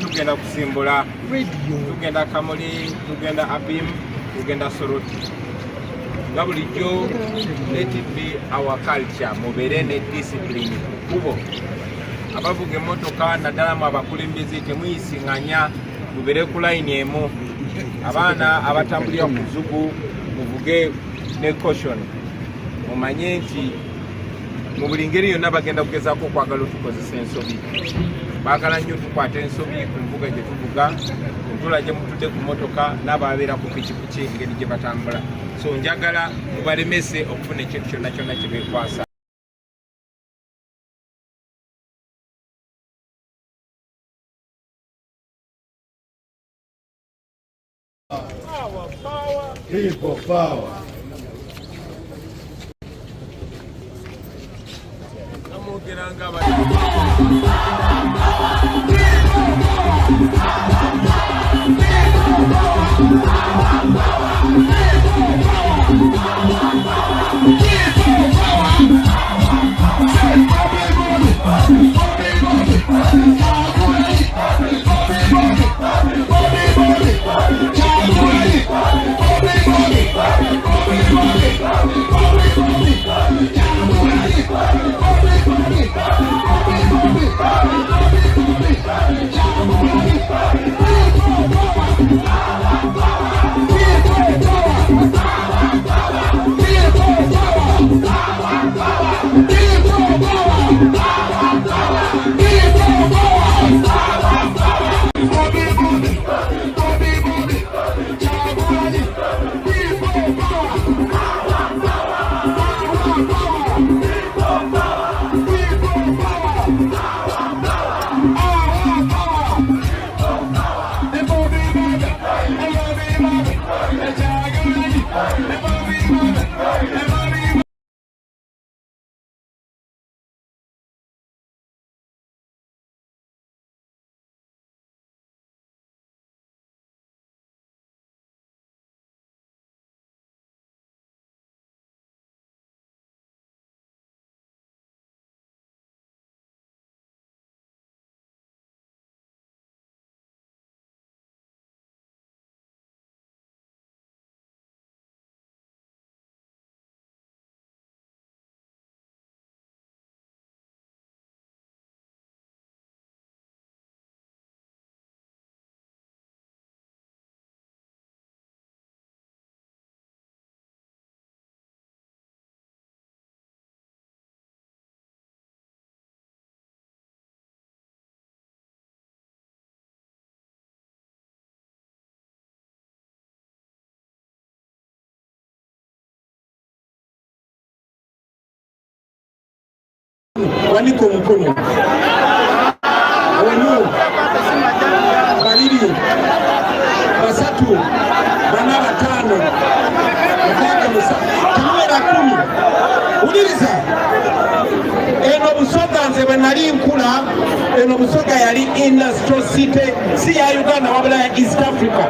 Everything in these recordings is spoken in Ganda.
tugenda kusimbula tugenda Kamuli tugenda Abim tugenda Soroti nga bulijjo let it be our culture mubeere ne discipline kubo abavuga emmotoka naddala mu abakulembeze temuyisiŋŋanya mubeere ku layini emu abaana abatambulira ku zugu muvuge ne caution mumanye nti mu buli ngeri yonna bagenda kugezaako okwagala otukozesa ensobi baagala nnyo tukwata ensobi ku mbuga gye tuvuga kuntula gye mutudde ku mmotoka n'ababeera ku pikipiki engeri gye batambula so njagala mubalemese okufuna ekintu kyonna kyonna kye beekwasa. People power. Waniko mkono wenu baliri basatu bana batano bakaka musatu kumi uliriza eno busoga nze bwenali nkula eno busoga yali industrial city si ya Uganda wabula ya East Africa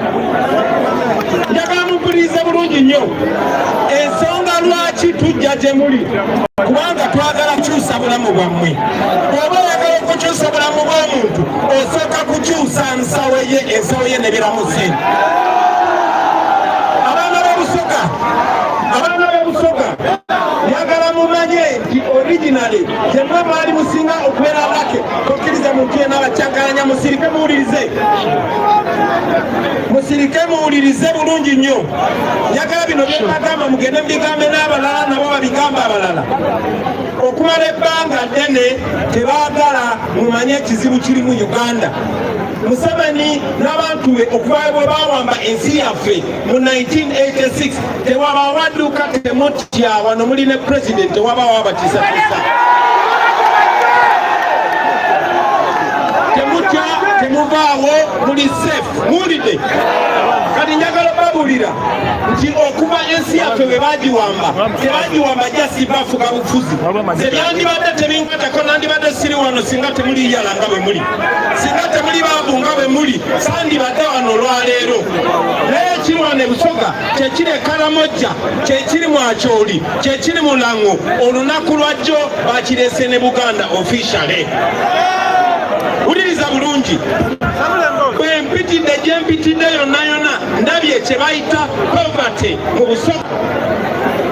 njagala mupulirize bulungi nnyo ensonga lwaki tujja gye muli kubanga twagala kukyusa bulamu bwammwe bw'oba oyagala okukyusa bulamu bw'omuntu osooka kukyusa ensawo ye ne biramuze abaana b'obusoga njagala mumanye nti originally gyemwe baali musinga okubeera abake tokkiriza muntu yenna abacyankalanya musirike muwulirize bulungi nnyo njagala bino bye bagamba mugende mubigambe n'abalala nabo babigamba abalala okumala ebbanga ddene tebaagala mumanye ekizibu kiri mu Uganda. Museveni n'abantu be okuva bwe bawamba ensi yaffe mu 1986 tewaba wadduka temutya wano muli ne president tewabawo abatiisatiisa temutya temuvaawo muli safe muwulidde kati njagala babulira nti okuva ensi yaffe bwe bagiwamba jasi bafuga bufuzi zebyandibadde tebinkwatako nandibadde siri wano singa temuli yala nga bwe muli singa temuli baavu nga bwe muli sandibadde wano olwaleero naye ekiri wano e Busoga kyekiri e Karamojja kyekiri mu Acholi kyekiri mu Lango olunaku lwajjo bakireese ne Buganda officially. Uliriza bulungi gyempitidde yonna ndabye kye bayita poverty mu Busoga,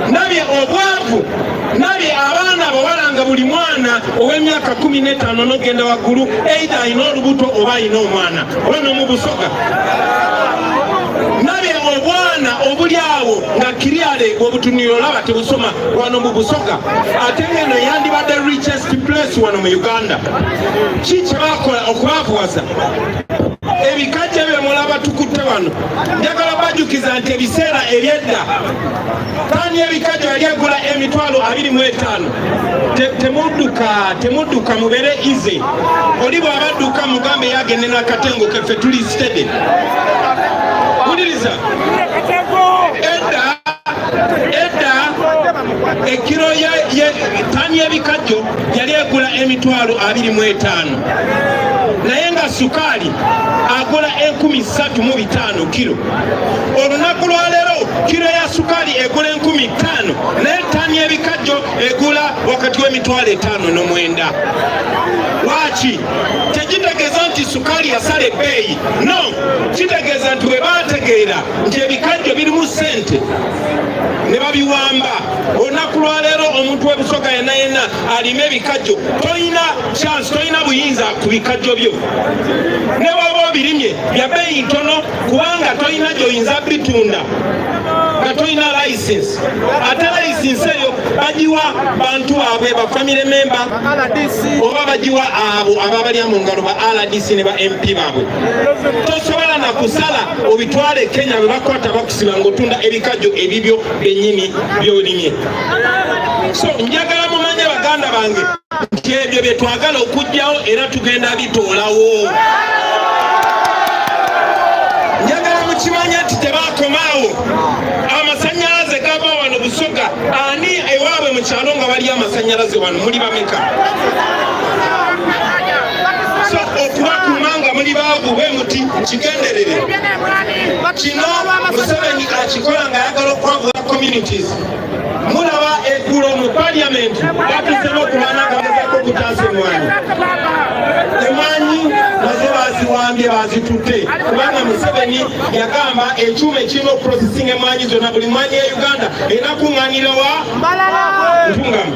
ndabye obwavu, ndabye abaana abawala nga buli mwana ow'emyaka 15 n'ogenda waggulu either alina olubuto oba alina omwana ono mu Busoga. Ndabye obwana obuli awo nga kiryale obutuniro olaba tebusoma wano mu Busoga, ate ngeno yandibadde richest place wano mu Uganda. Ki kye bakola okubaakuwasa? Ebikajja bye mulaba tukutte wano, njagala bajjukiza nti ebiseera ebyedda tani ebikajja yali egula emitwalo 25. Temudduka mubere ize, oli bw'abadduka mugambe yagendera akatengo keffe tuli stede. Udiriza edda ekiro tani ebikajjo yali egula emitwalo 25, naye nga sukaali agula 35,000 kilo. Olunaku lwaleero kilo ya sukaali egula 50,000, naye tani ebikajjo egula wakati w'emitwalo 5 9. Lwaki? Tekitegeeza nti sukaali yasala ebbeeyi, no, kitegeeza nti bwe baategeera nti ebikajjo birimu ssente ne babiwamba. Olunaku lwaleero omuntu w'e Busoga yenna alima ebikajjo, toyina chance, toyina buyinza ku bikajjo byo. Ne waba obirimye bya bbeeyi ntono kubanga toyina gy'oyinza bitunda nga toyina license. Ate license eyo bagiwa bantu baabwe ba family member oba bagiwa abo ababalya mu ngalo ba RDC ne ba MP baabwe. Tosobola na kusala obitwale Kenya bwe bakwata bakusiba ng'otunda ebikajjo ebibyo bennyini by'olimye. So njagala mumanye baganda bange nti ebyo bye twagala okugyawo era tugenda bitoolawo. Njagala mukimanye nti tebaakomaawo. Amasannyalaze gava wano Busoga, ani ewaabwe mu kyalo nga bali amasannyalaze wano muli bameka? So okubakuuma nga muli baavu bwe muti kigenderere. Kino Museveni akikola nga ayagala okwavula communities. Mulaba eggulo mu parliament batusema okulwana nga bagezaako okutaasa emmwanyi. Emmwanyi nazo baziwambye bazitutte kubanga Museveni yagamba ekyuma ekirina okuprocessing emmwanyi zonna, buli mmwanyi ya Uganda enakuŋŋaanira wa ntungamu.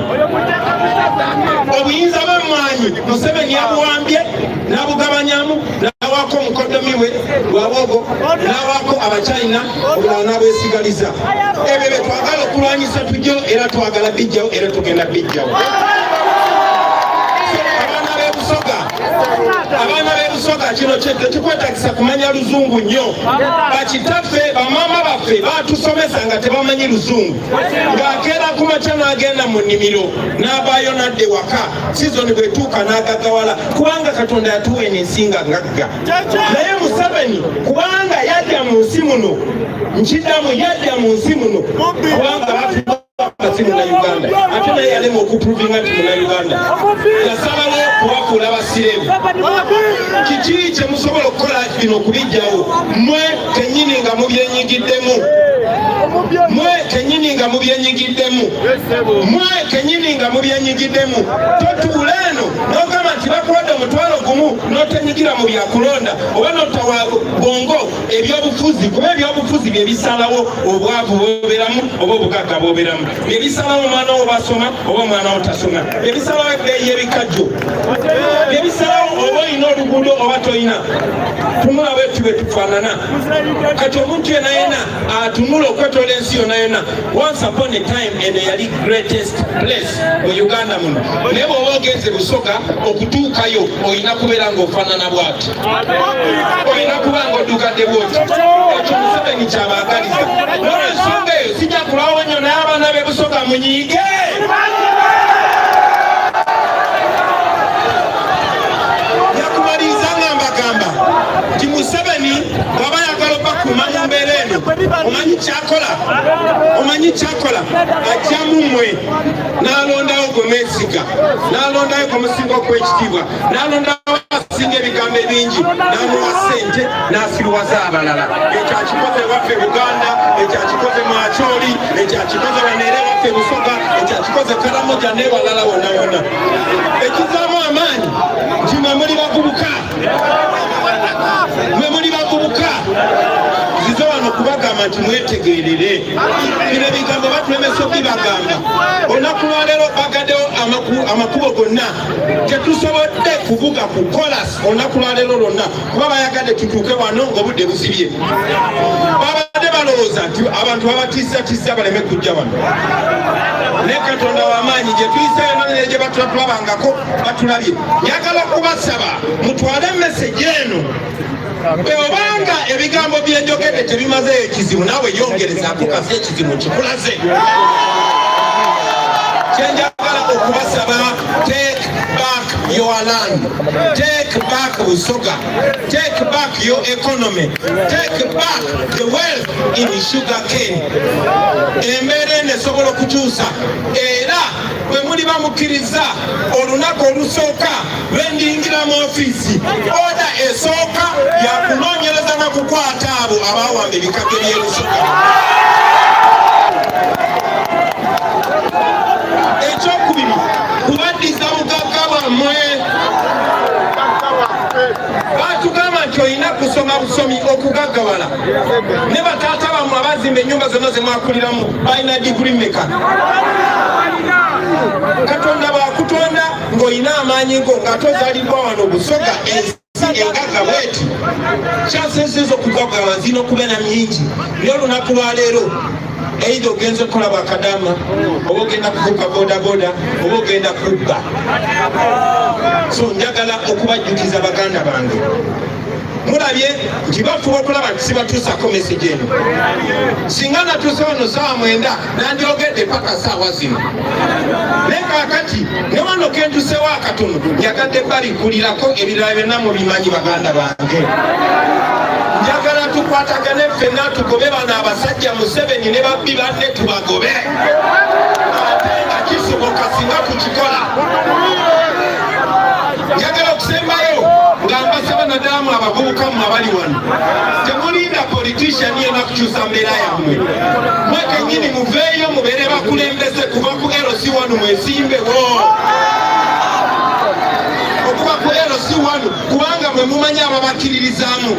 Obuyinza bw'emmwanyi Museveni yabuwambye n'abugabanyamu, n'awaako omukodomi we Lwabogo, n'awaako Abachina, obulala n'abwesigaliza. Ebyo bye twagala okulwanyisa tujjo era twagala bijjawo era tugenda bijjawo. Abaana b'e Busoga kino tekikwetagisa kumanya Luzungu nnyo. Bakitaffe bamaama baffe baatusomesa nga tebamanyi Luzungu, ng'akeera ku makya n'agenda mu nnimiro n'abaayo n'adda ewaka, sizoni bwetuuka n'agagawala kubanga Katonda yatuwa ensinga ngagga. Naye Museveni kubanga yadda mu nsi muno, nkiddamu yadda mu nsi muno kubanga basimu na Uganda, ate naye yalema okuprovinga nti muna Uganda yasalawo kubafuula basirebu. Kiki kye musobola okukola bino okubijjawo? Mwe kennyini nga mubyenyigiddemu, mwe kennyini nga mubyenyigiddemu, mwe kennyini nga mubyenyigiddemu. Totuula eno n'ogamba nti bakuwadde omutwalo gumu n'otenyigira mu byakulonda oba n'otawa bongo ebyobufuzi, kuba ebyobufuzi bye bisalawo obwavu bw'obeeramu oba obugagga bw'obeeramu, bye bisalawo omwana wo basoma oba omwana wo tasoma, bye bisalawo ebbeeyi y'ebikajjo, bye bisalawo oba olina oluguudo oba toyina. Tunula bwetu bwe tufaanana. Kati omuntu yenna atunula okwetoola ensi yonna. Once upon a time eno yali greatest place mu Uganda muno, naye bw'oba ogenze Busoga okutuukayo olina kubeera ng'ofaanana bw'ati, olina kuba ng'oddugadde bw'oti. Ekyo Museveni kyabaagaliza. N'olwensonga eyo sijja kulwawo nnyo naye abaana b'e Busoga munyiige. Yakumaliriza nga mbagamba nti Museveni bw'aba yagala okubakuuma mu mbeera eno, omanyi kyakola ajjamu mmwe n'alondawo Gomesiga, n'alondawo Gomusinga okw'ekitiibwa, n'alondawo asinga ebigambo ebingi, n'amuwa ssente n'asiruwaza abalala. Ekyo akikoze waffe Buganda, ekyo akikoze mu Acholi, ekyo akikoze baneere waffe Busoga, ekyo akikoze Karamoja n'ebalala wonna wonna. Ekivaamu amaanyi nti mwe muli bavubuka, mwe muli bavubuka kubagamba nti mwetegerere bino ebigambo batulemesa okubibagamba olunaku lwaleero bagaddewo amakubo gonna tetusobodde kuvuga ku kolas olunaku lwaleero lwonna kuba bayagadde tutuuke wano ng'obudde busibye babadde balowooza nti abantu babatiisatiisa baleme kujja wano naye Katonda w'amaanyi gye tuyiseeyo nonere gye batulabangako batulabye njagala kubasaba mutwale message eno obanga ebigambo byenjogedde tebimazeeyo ekizibu naawe yongerezaako kasi ekizibu kikulaze kyenjagala okubasaba take back your land, take back Busoga, take back your economy, take back the wealth in sugar cane. Emere nesobola okukyusa era bwe muli bamukiriza olunaku olusooka lwendiyingira mu ofiisi oda esooka yakunoonyereza na kukwata abo abawamba ebikage by'ebusoga. Ekyokubiri kubaddiza bugagga bwammwe batugamba nti olina kusoma busomi okugaggawala ne bataata bammwe abazimba ennyumba zonna ze mwakuliramu balina diguli mmeka? Katonda bwakutonda ng'olina amaanyi go nga tozaalibwa wano Busoga ensi engagga bweti kyasinziza okugaggawala zina okuba na myingi naye olunaku lwaleero either ogenze kukola bwakadama oba ogenda kuvuga bodaboda oba ogenda kubba. So njagala okubajjukiza baganda bange mulabye nti bafuba okulaba nti sibatuusako message eno. Singa natuuse wano saawa 9 nandyogedde paka saawa zino naye kaakati ne wano kentusewo akatono njagadde balikulirako ebirala byonna mubimanyi baganda bange. Njagala tukwatagane ffenna tugobe bano abasajja Museveni ne babbi banne tubagobe ate nga kisoboka singa tukikola. Njagala okusembayo nga mbasaba naddala mu abavubuka mmwe abali wano temulinda politician yena kukyusa mbeera yammwe mwe kennyini muveeyo mubeere bakulembeze kuva ku LC1 mwesimbewo okuba ku LC1 kubanga mwe mumanyi ababakiririzaamu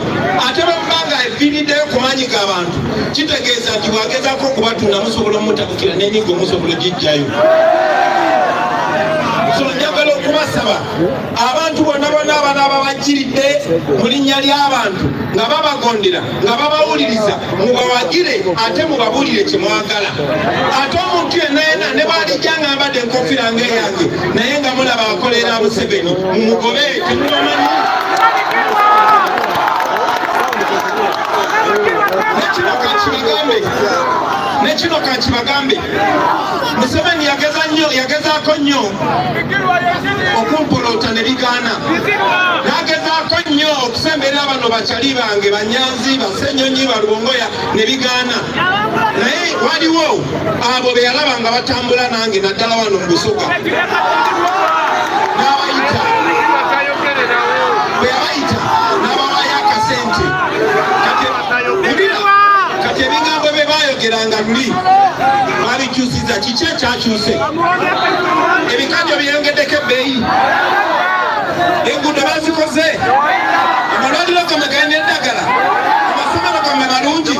ate bamubanga efiiriddeyo ku maanyi g'abantu kitegeeza nti bwagezaako okubatunda musobola omutabukira n'enyigo musobola gijjayo. So njagala okubasaba abantu bonna bonna abanaaba bajiridde mu linnya ly'abantu nga babagondera nga babawuliriza mubawagire ate mubabuulire kye mwagala. Ate omuntu yenna yenna ne baalijja nga mbadde enkofiira ng'eyange naye nga mulaba akolera Museveni mumugobe temubamanyi. Nekino kankibagambe Museveni yagezaako nnyo okumpolota ne bigaana nagezaako nnyo okusemberera bano bakyali bange Banyanzi Basenyonyi Balwongoya ne bigaana naye waliwo abo be yalaba nga batambula nange naddala wano mu Busoga n'abayita bwe yabayita n'abawayo akasente kati ebigambo bye baayogeranga luli babikyusiza kiki ekyakyuse ebikajjo byeyongeddeko ebbeeyi enguudo bazikoze amalwaliro gamwe galina eddagala amasomero gamwe malungi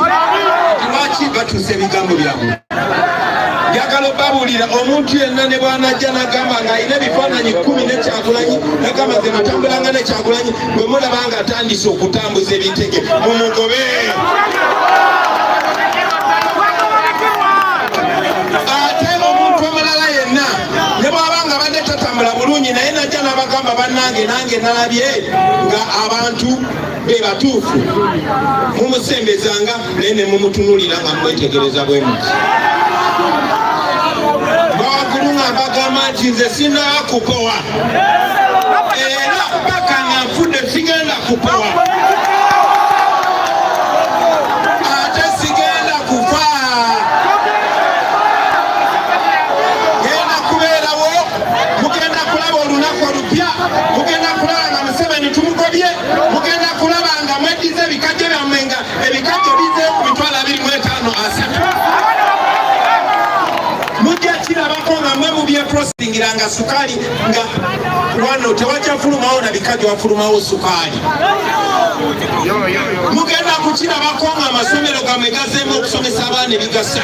lwaki batuusa ebigambo byabwe. Njagala obabuulira omuntu yenna ne bwanajja n'agamba ng'alina ebifaananyi 10 ne Kyagulanyi n'agamba nze natambulanga ne Kyagulanyi bwe mulaba nga atandise okutambuza ebitege mumugobe. Ate omuntu omulala yenna ne bw'abanga badde tatambula bulungi naye najja n'abagamba bannange nange nalabye nga abantu be batuufu mumusembezanga naye ne mumutunulira nga mwetegereza bwe muti. Bwakulunga bagamba nti nze sinaba kupowa era paka nga nfudde sigenda kupowa ate sigenda kufa genda kubeerawo mugenda kulaba olunaku olupya mugenda kulaba nga Museveni tumugobye mugenda kulaba nga mweddiza ebikajjo byammwe nga ebikajjo bizeeyo ku 25,000 mujja kirabako nga mwe mubyepulosingiranga sukaali nga wano tewakyafulumawo na bikajjo wafulumawo sukaali mugenda kukirabako nga amasomero gamwe gazeemu okusomesa abaana ebigasa.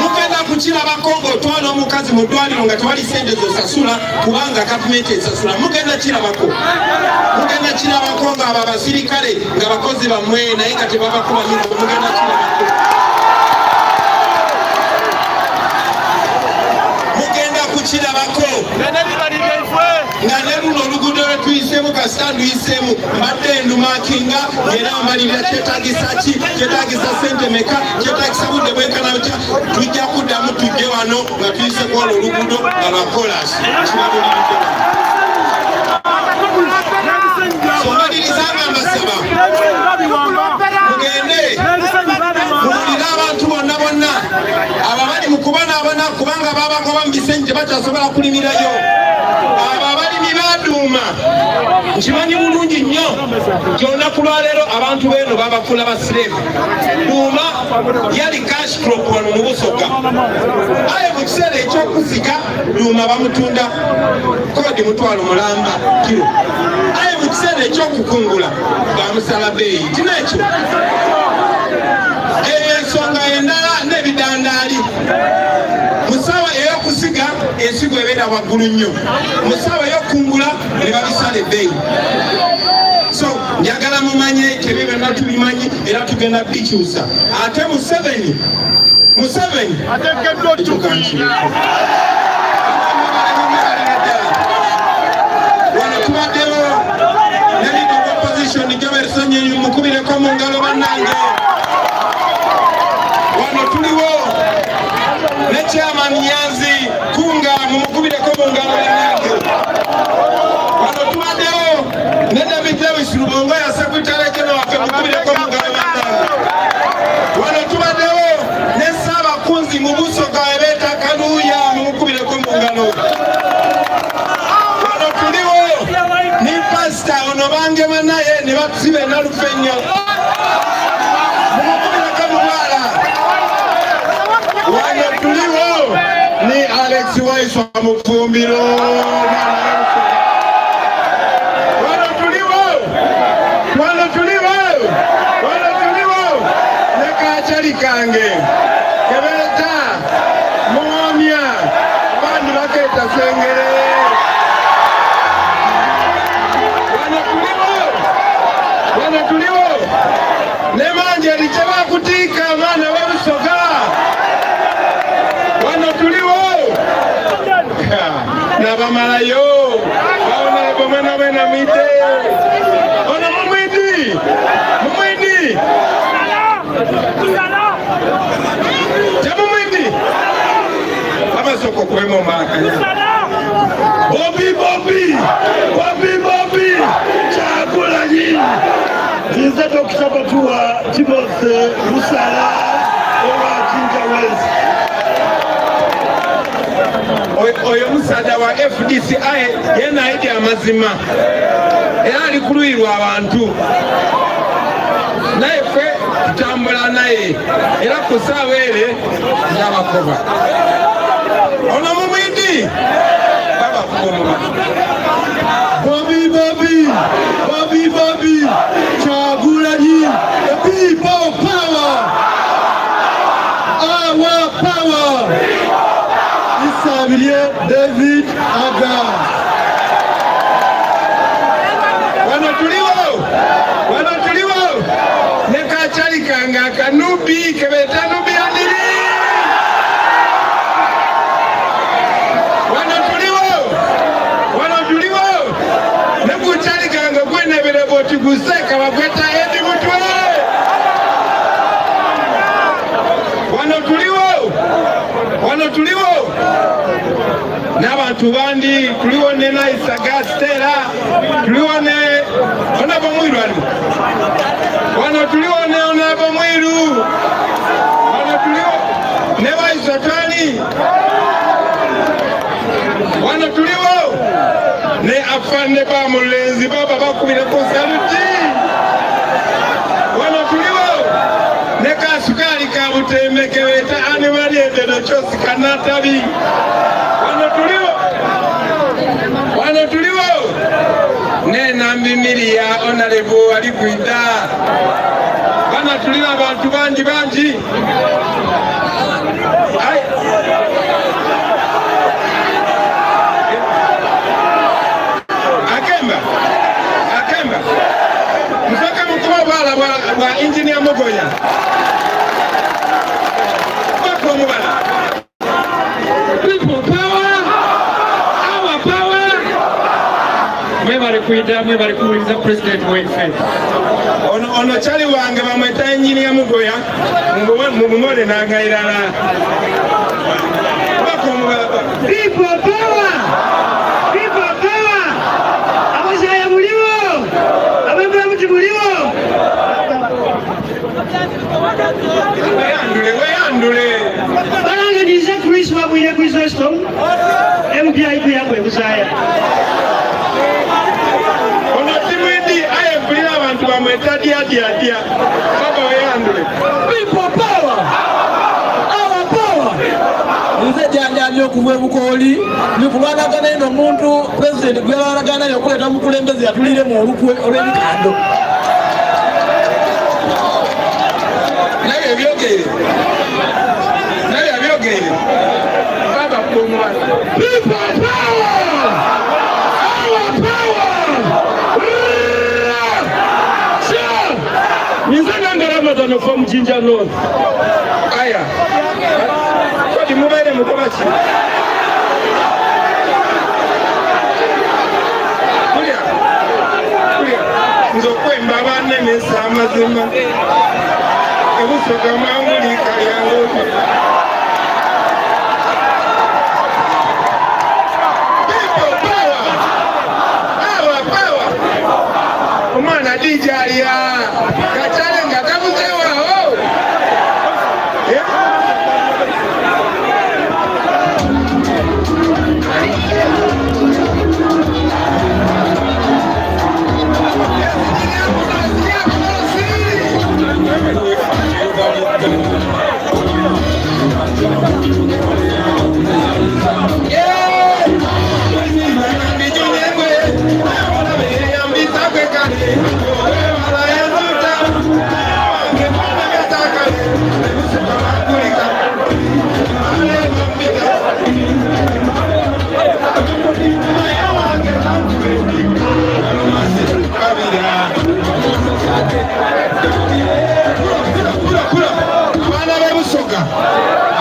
Mugenda kukirabako ng'otwala omukazi mu ddwaliro nga tewali ssente z'osasula kubanga gavumenti esasula. Mugenda kirabako ng'abo abasirikale nga bakozi bammwe naye nga tebabakuba nyingo. Mugenda kirabako nga ne luno oluguudo lwe tuyiseemu kasita nduyiseemu mbadde ndumakinga era mbalirira kyetagisa ki, kyetagisa ssente meka, kyetagisa budde bwenkana butya. Tujja kuddamu tujje wano nga tuyise ku olwo oluguudo nga lwa kolasi kibabuliridde somalirizanga mbasaba mugende muwulire abantu bonna ababali mu kubonaabona kubanga babagoba mu bisenyi tebakyasobola kulimirayo. Abo abalimi baduuma nkimanyi bulungi nnyo gy'olunaku lwaleero abantu beeno babafuula basireevu. Duuma yali cash crop wano mu Busoga, aye mu kiseera eky'okuzika duuma bamutunda kodi mutwalo mulamba kiro, aye mu kiseera eky'okukungula bamusala bbeeyi. Kinekyo ensonga endala n'ebidandaali. Musawa ey'okusiga ensigo ebeera waggulu nnyo, musawa ey'okungula ne babisala ebbeeyi. So njagala mumanye tebyo byonna tubimanyi era tugenda bikyusa. Ate Museveni ateekeddwa otukuyiira wano tubaddewo ne leader of opposition Joel Sonyonyi mukubireko mu ngalo bannange. Wano tuliwo ne chairman Nyanzi Kunga mumukubireko mu ngalo bannange. Wano tubaddewo ne David Lewis Lubongo ya secretary general waffe mukubireko mu ngalo bannange. Wano tubaddewo ne Ssaabakunzi mu Busoga ebeeta Kaluuya mumukubireko mu ngalo. Wano tuliwo ni pastor ono bange banaye ne batusiba enalufenyo mumukubireko mu bwala. Wano tuliwo ni Alex Waiswa Mufumbiro. Wano tuliwo ne Kachali kange kebeeta Mwamya abandi bakeeta Sengere. Wano tuliwo ne Manjeri kyebakutiika abaana b'Obusoga. Wano tuliwo n'abamalayo baonalebo mwena mide ono mumwidi temumwidi abasoko kwema omakanya Bobi Kyagulanyi nze Dr. Batuwa Timothy Musala owa Jinja West. Oyo musajja wa FDCI yena ayidde amazima era ali kuluyirwa abantu naye ffe tutambula naye era ku ssaawa ere n'abakoba ono mumwidi babakuba omuba Bobi Kyagulanyi the people power our power. Isabilie David Aga. Wano tuliwo ne Kachali kanga Kanubi kebeta Nubi andiri. Wano tuliwo ne Kuchali kanga gwenebere boti guseka bagweta edi mutwe. Wano tuliwo n'abantu bandi, tuliwo ne Naisa Gastera, tuliwo ne Onabo Mwiru ali. Wano tuliwo ne Onabo Mwiru. Wano tuliwo ne Waisotani. Wano tuliwo ne Afande Bamulenzi baba bakubireko saluti. Wano tuliwo ne Kasukali Kabutembe keweta animali edeno chosi kanatabi. Wano tuliwo ne Nambi Miria Honorable ali kwida. Bwana tulina abantu bangi. Akemba. Mfaka mkuu wa engineer Mogoya. Bako mubala. People power. Our power. Mwebali kuuliza president wefe. Ono chali wange bamweta engineer Mogoya. Mumumole nagairana. Bako mubala. People power. Weyandule. Balanga ndize Chris wabwire kwizesto. MPI kuyakwe kuzaya. Ono timwidi ayebulira abantu bamweta dia. Baba weyandule. People power. Our power. Nze janjali okuva ebukoli nikulwanagana eno omuntu president gwelwanagana yokuleta mukulembeze yatulire mu olukwe olw'ebikando. Naye ebyogere. Baba kumwana. People power! Our power! Sure! Nizanga Ramadan from Jinja North. Aya. Kodi mubaire mukoba ki? Kulia. Nzokwemba banene samazima. Ebusoka Kamuli kalyango. People power. Our power. Omwana DJ alia. Kachale nga kabuzewa ho.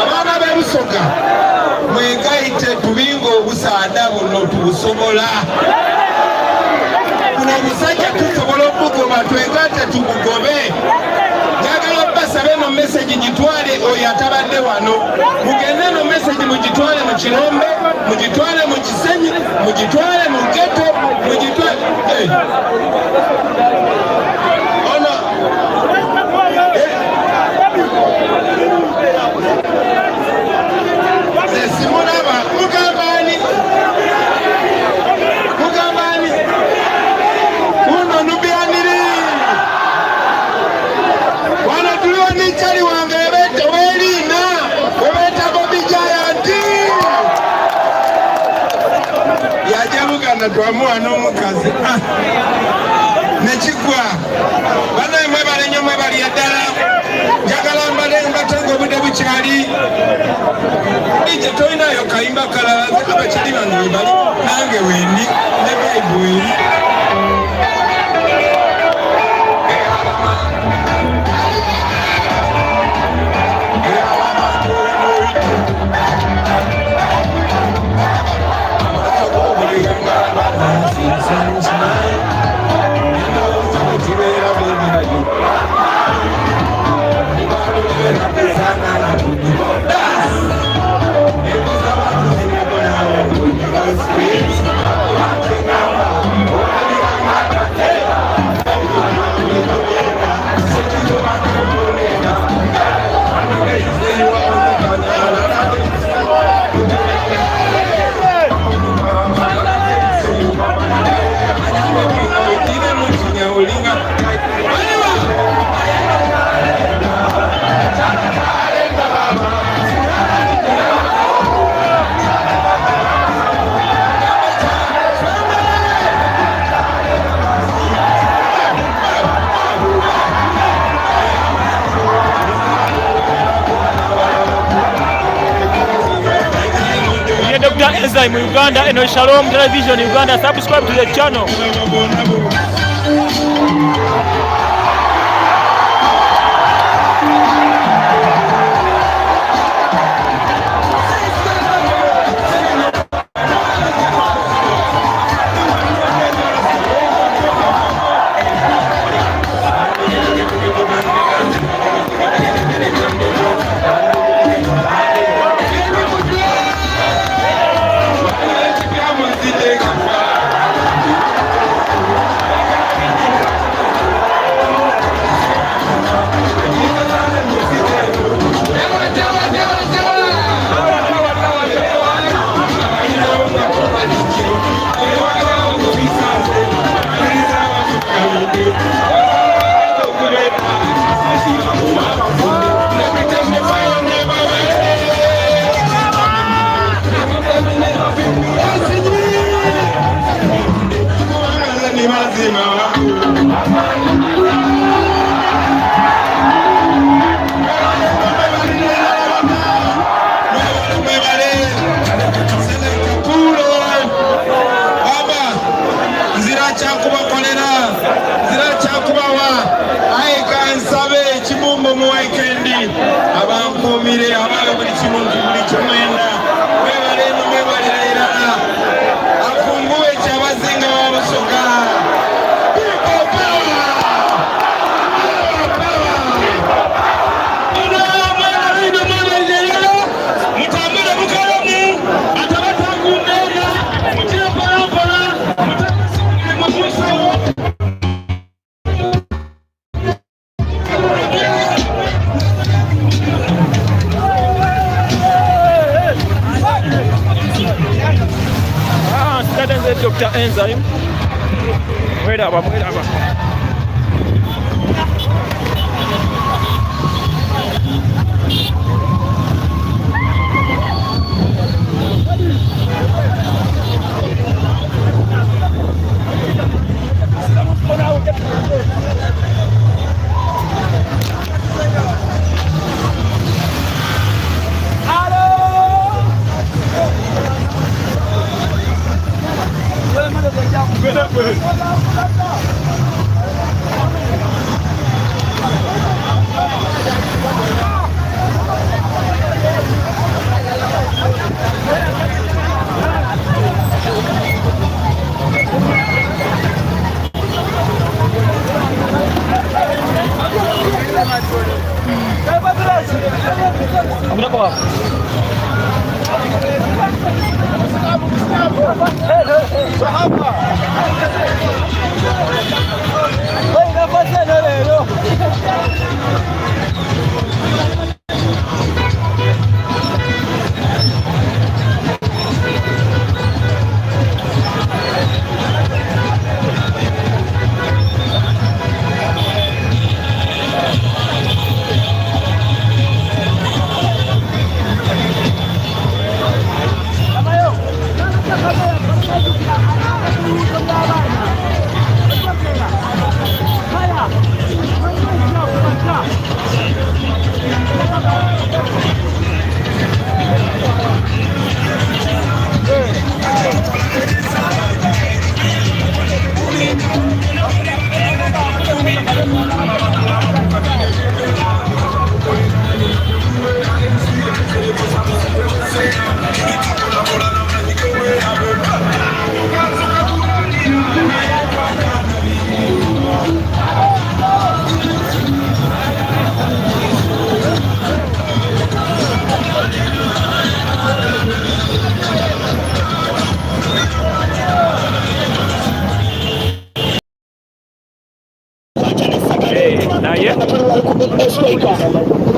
Abana bebusoka mwegaite tubingo obusaada buno tubusobola. Kuno omusajja tusobola okugoba twegaite tubugobe. Njagala basabe eno message gitwale oyo atabadde wano. Mugende eno message mugitwale mu Kirombe, mugitwale mu Kisenyi, mugitwale mu Ghetto, mugitwale Simunaba mugambani uno nubianiri wana tuliwa ni chali wange webete welina webeta Bobby Giant yajabugana twamuwa n'omukazi nekigwa banaye mwebale nnyo mwebali eddala njagala mbale mbatango obudde bukyali ije toyinayo kayimba kalala abakiri bano webali nange wendi ne Bible eri Enzyme Uganda and Shalom Television Uganda. Subscribe to the channel. Dr. Enzyme. Wait up.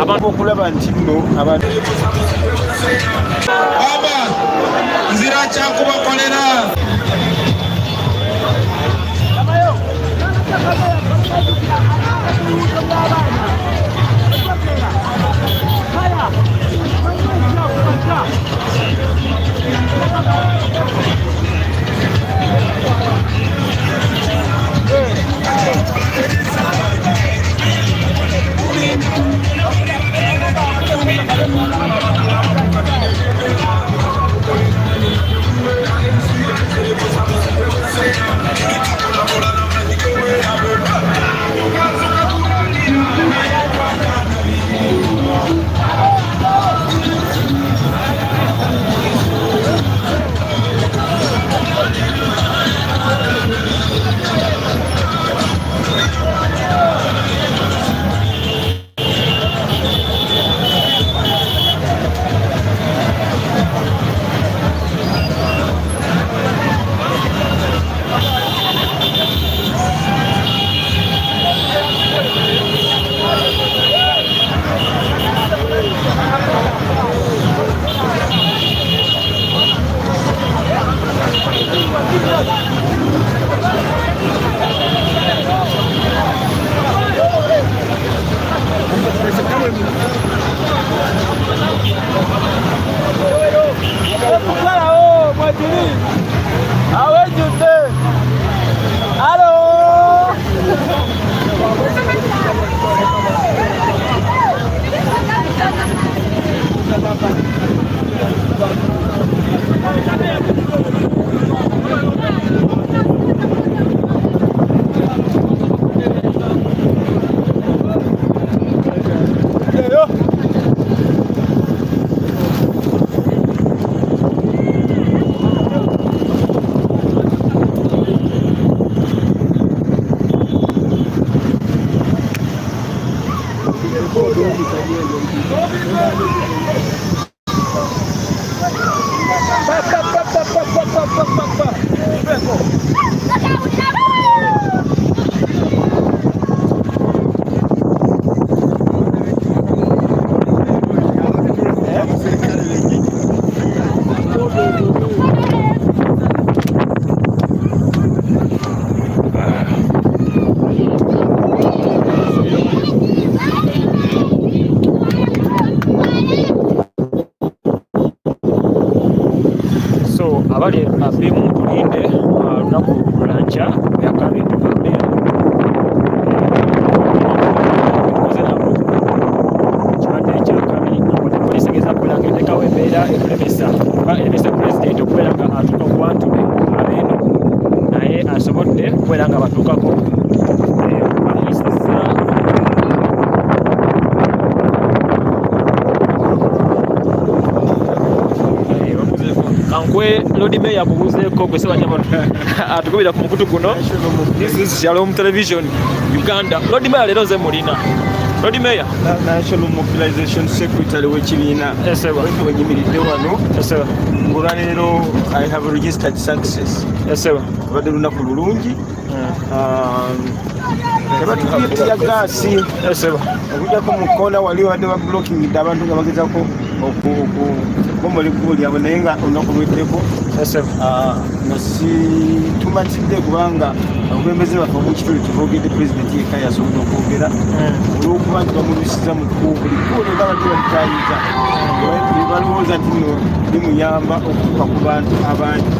abantu okulaba nti nno abantu aba nzira kyakubakolera abali abimu tulinde lunaku lulankya byakabintu bambeera ekibadde ekyakabi polisi egeza kubeera nga etekawo embeera ekulemesa oba eremesa pulezidenti okubeera nga atuuka ku bantu be abeeno naye asobodde okubeera nga batuukako bamuyisiza kankwe Lord Mayor amubuuzeeko gwe Ssebanyama atukubira ku mukutu guno. This is Shalom Television Uganda. Lord Mayor leero nze mulina Lord Mayor National Mobilization Secretary w'ekibiina wenyimiridde wano olwaleero I have registered success. Abadde lunaku lulungi tebatukubye tiya gaasi okujjako mu kkoona wali badde bablokingidde abantu nga bagezako okubomola ekkubo lyabwe naye nga olunaku lweddeko nga situmatidde kubanga abakulembeze baffe omukitundu kiboogedde pulezidenti yekka yasobola okwogera olw'okuba nti bamubisiza mu kkubo buli kkubo lyonna badde balitayiza balowooza nti nno limuyamba okutuuka ku bantu abangi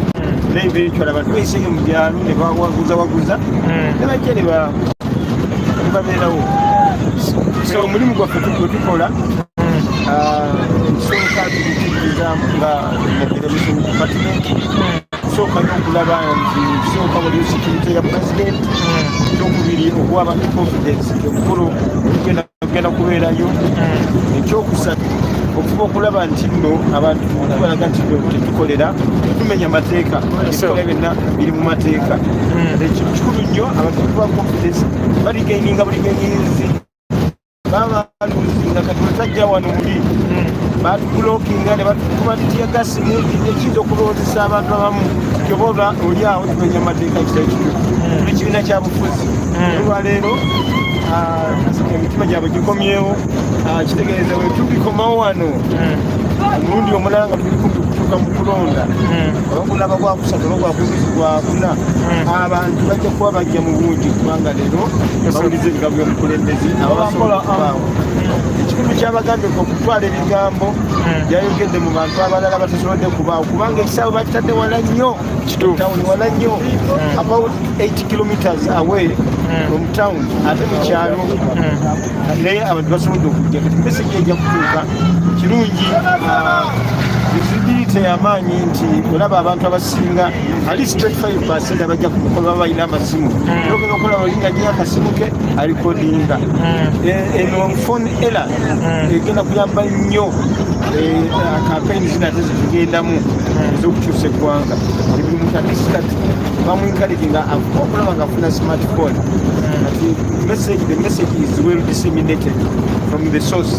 naye ebirekyala abantu baisenge mu byalo ne bawaguzawaguza ne bajja ne babeerawo. So omulimu gwaffe gwe tukola nsooka tukikiririzaamu nga mobilization department tusooka n'okulaba nti tusooka waliwo security ya president, ekyokubiri okuwa abantu confidence omukulu ogenda kubeerayo, ekyokusatu okuba okulaba nti nno abantu tubalaga nti tetukolera tumenya mateeka ebikola byonna biri mu mateeka. Ekyo kikulu nnyo abantu okuba confidence baligaininga buligaininzi babaluzinga kati batajja wano muli batubulokinga ne batukuba tiyagasi ekiyinza okulowoozesa abantu abamu kyobola oli awo tumenya amateeka kitali kituufu ekibiina kyabufuzi olwaleero emitima gyabwe gikomyewo kitegeeza bwe tubikomawo wano omulundi omulala nga tuli kumpi kutuuka mu kulonda obakulaba gwakusatu olwogwakuna abantu bajja kuba bajja mu bungi kubanga leero bawuliza ebigambo by'omukulembezi ababasobola okubaawo. Ekitundu kyabagambye okutwala ebigambo byayogedde mu bantu abalala batasobodde kubaawo kubanga ekisaawe bakitadde wala nnyo tawuni wala nnyo about 8 kilometers away from town ate mu kyalo naye abantu basobodde okujja kati mesegi ejja kutuuka kirungi visibility y'amaanyi nti olaba abantu abasinga at least 35% abajja kukola balina amasimu ogenda okola balinga agira akasimu ke alikodinga eno phone era egenda kuyamba nnyo campaign zinate zitugendamu ez'okukyusa eggwanga buli muntu atisikati bamuencouraginga okulaba nga afuna smartphone ati the message is well disseminated from the source.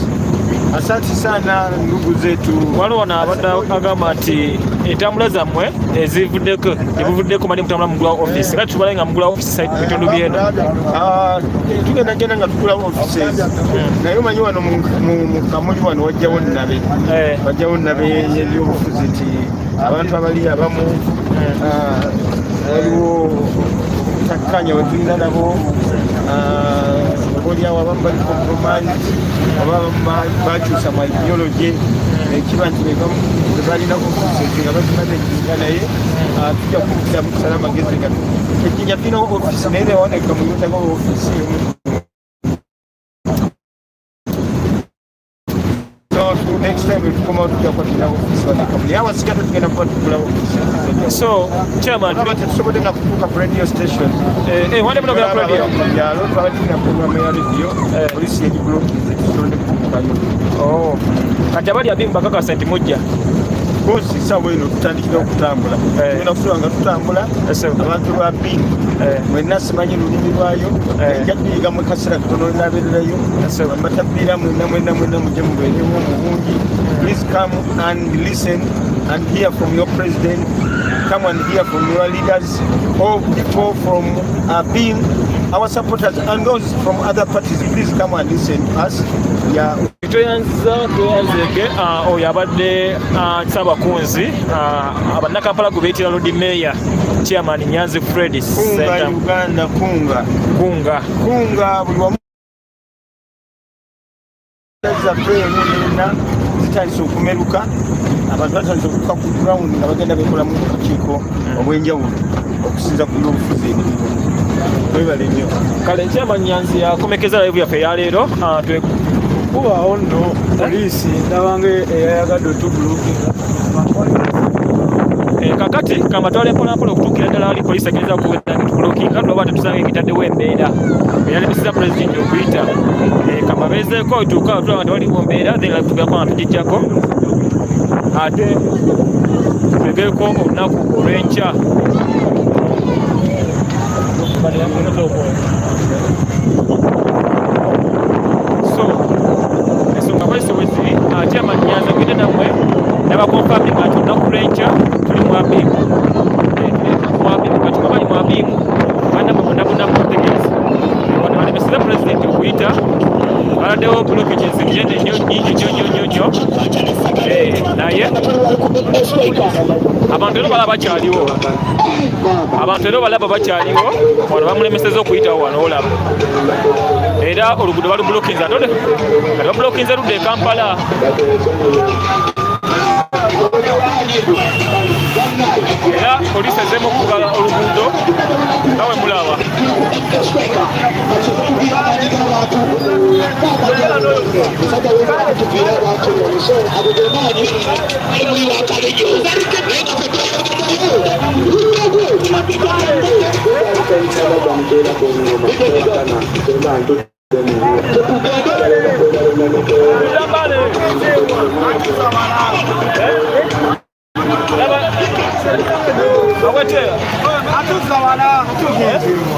Asante sana ndugu zetu. Waliwo n'abadde agamba nti entambula zammwe ezivuddeko mali mutambula mugula office nga tubale nga mugula office bitundu byeno tugenda nga tugula offices naye omanyi wano mu Kamuli wano wajjawo nnabe y'ebyobufuzi nti abantu abali abamu waliwo takkanya wetulina nabo olyawo abamu bali compromise oba bakyusa mu ideology ekiba nti bebalina offices nga bazimaze ekizinga naye tujja kukiramu kusala amagezi nga ejjinja tulina office naye newoneka mu yotako office next time tukomawo tujja kukwatira office wanekamu naye awasigata tugenda kuba tugula office. So chairman tetusobodde nga kutuuka ku radio station wande muno bya radio byalo twaba tulina programu ya radio polisi yagiblokinze tusobodde kutuukayo. Kati abali abimu bakakasa nti mujja kosi sawa ino tutandikira okutambula tugenda kusobola nga tutambula abantu ba bbiri mwenna simanyi lulimi lwayo ejja kuyiga mu kaseera katono nabeererayo mbatabbira mwenna mujje mubeerewo omubungi. Please come and listen and hear from your president. Come and hear from your leaders, all people from being our supporters and those from other parties. Please come and listen to us. Tweyanzeke oyo abadde Ssabakunzi abannakampala gwe beetira Lord Mayor Chairman Nyanzi Fred Kunga Uganda kunga buli wamu zaffe enena zitandise okumeruka, abantu batandise okutuka ku ground nga bagenda bekola mu bukiiko obw'enjawulo okusinza ku byobufuzi emirimu. Webale nnyo. Kale Chairman Nyanzi akomekeza live yaffe eyaleero kubaawo nno poliisi ndabanga eyayagadde otubulukinga kakati kamatwale mpolampola okutuukira ddala wali poliisi agenza okuweza ngetubulukinga lwoba tetusange ngitaddewo embeera eyalemeseza pulezidenti okuyita kamabeezeeko tuuka tulaba nti waliwo mbeera then tugamba nga tugijjako ate tutegeeko olunaku olw'enkya Chairman Nyanzi agenda nammwe nabakonfaming nti olunaku lw'enkya tuli mu abiimu kati nga bali mu abiimu bannammwe bonna mutegeeza wano balemeseza pulezidenti okuyita baladdewo blockages nnene nnyo naye abantu ero balaba bakyaliwo wano bamulemeseza okuyitawo wano olaba era oluguudo balubulokinze atole kati babulokinze ludde e Kampala. Era poliisi ezzeemu okugala oluguudo nawe mulaba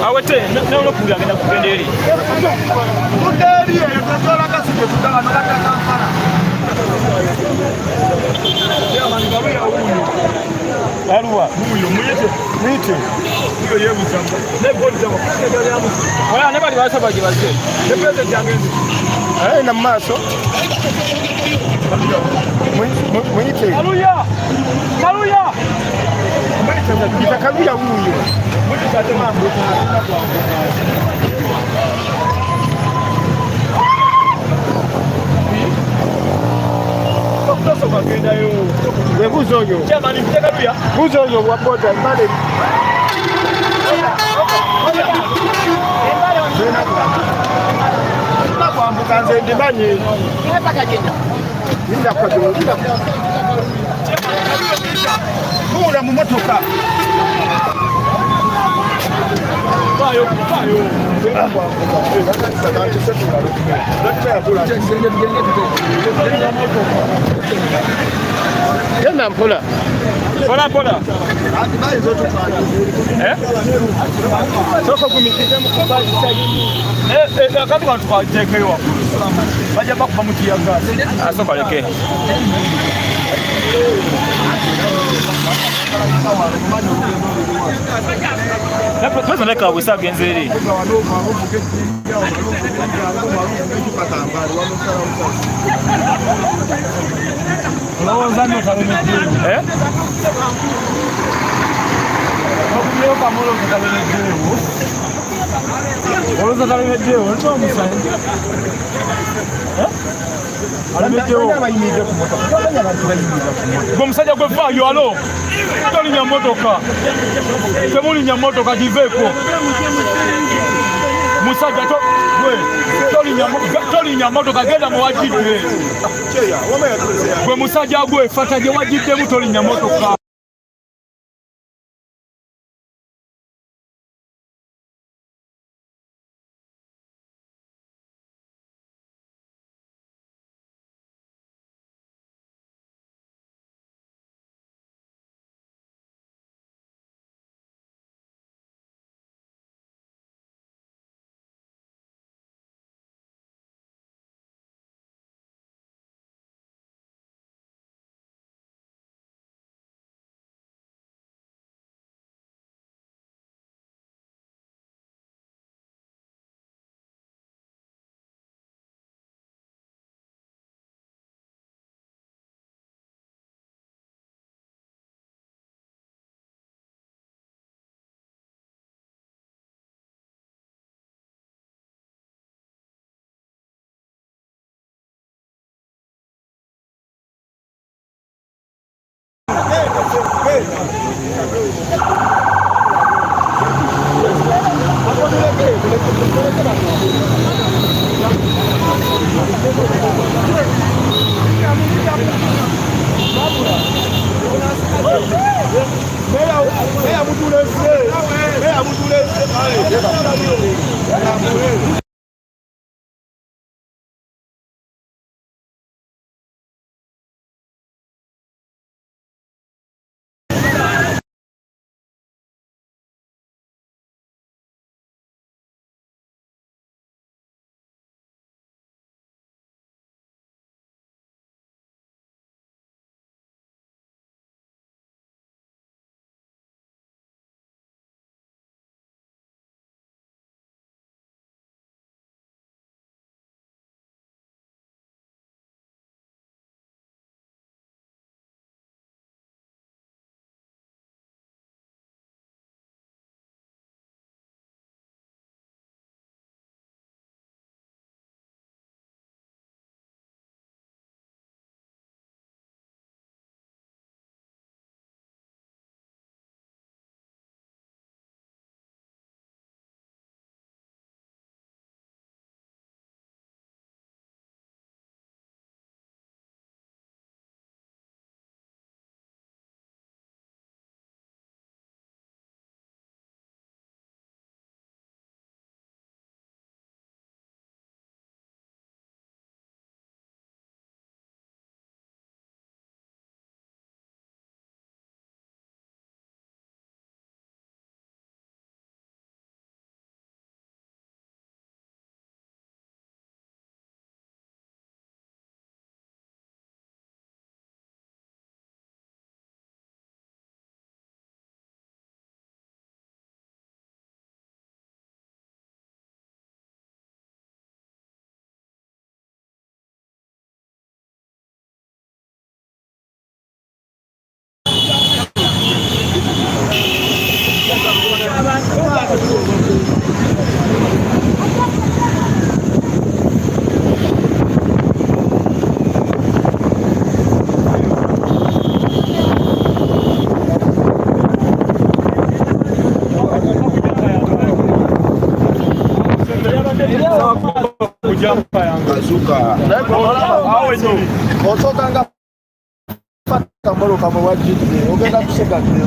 awete nolokuga agenda kugenda eri Alua muyo muyite muyo yebuzamba ne bodi zama wala ne bali basaba gibaze ne president yangenzi na maso muyite Kaluya mbali Kaluya muyo muyite atema buzo oyo buzo oyo wa boda mbale nakwambuka nze ndimanyi muula mu motoka Genda mpola soko kumikije mukubali akati bantu batekewa bajja bakuba mutiyaga asoko leke Kwanza neka wisabu genzeri Omusajja gwe vaayo alo tolinya motoka temulinya motoka giveeko musajja tolinya motoka genda muwajidde gwe musajja gwe fata gye wajiddemu tolinya motoka Otokanga fata mbolo kama wajiti ogenda kuseka kile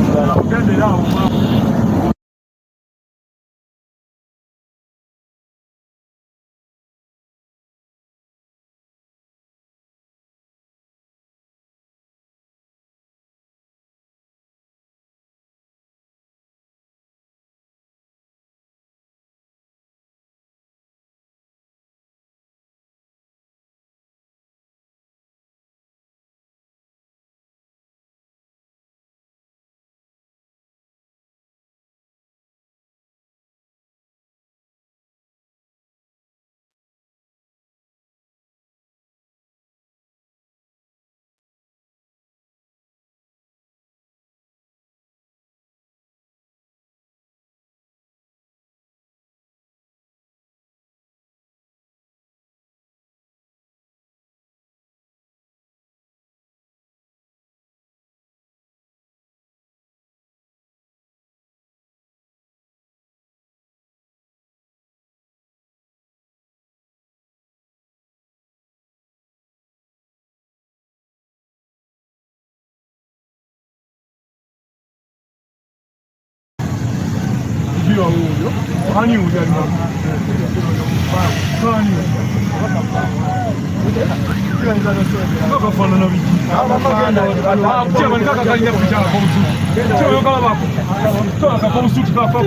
Kani ujalima kani kaka fana na wiki chama kaka kanya kuchana kwa mtu chama kala bako toka kwa mtu kaka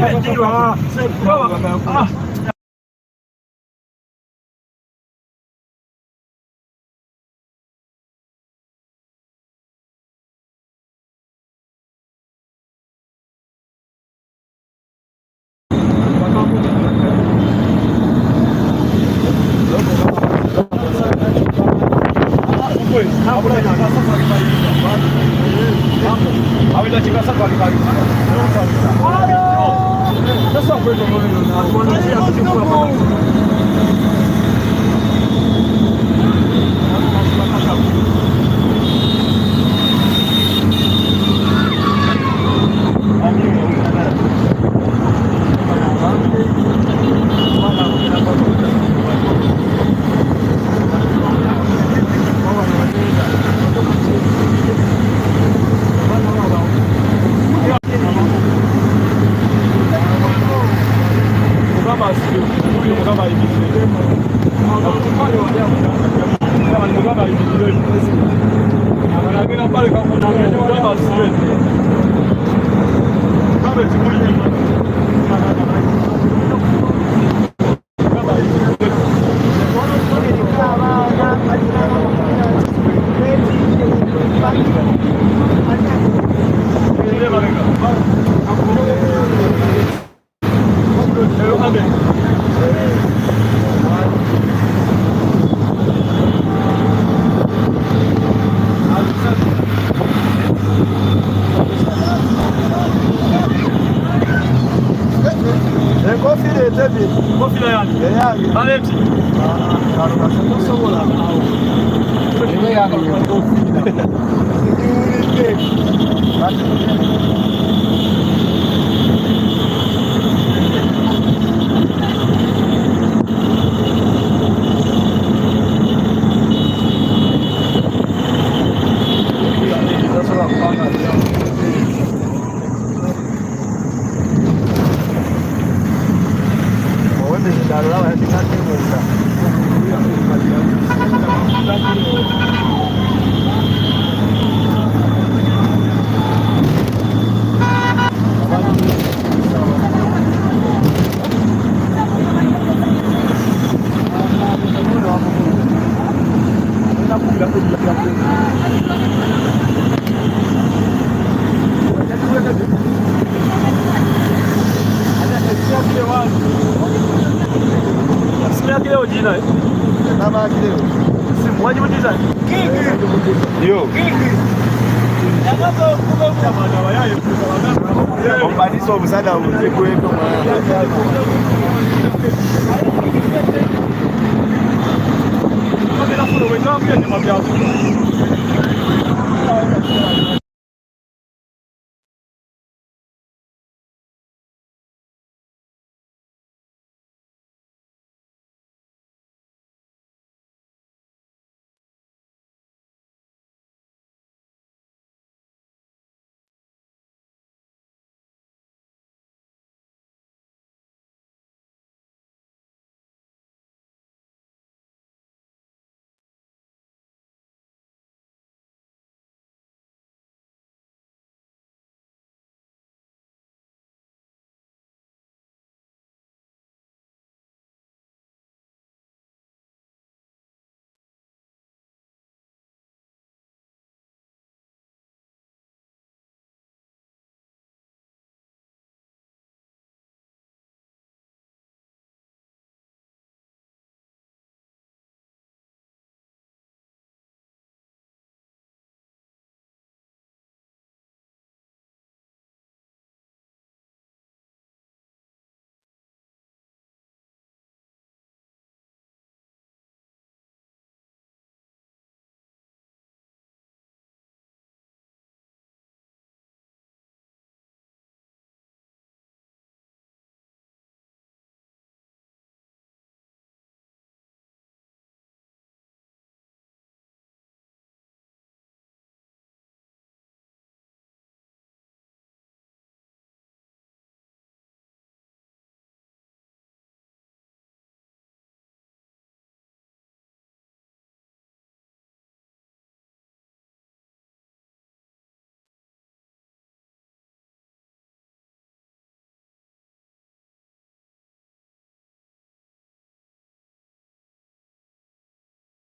Ombadiso omusada uzikwepo mwana.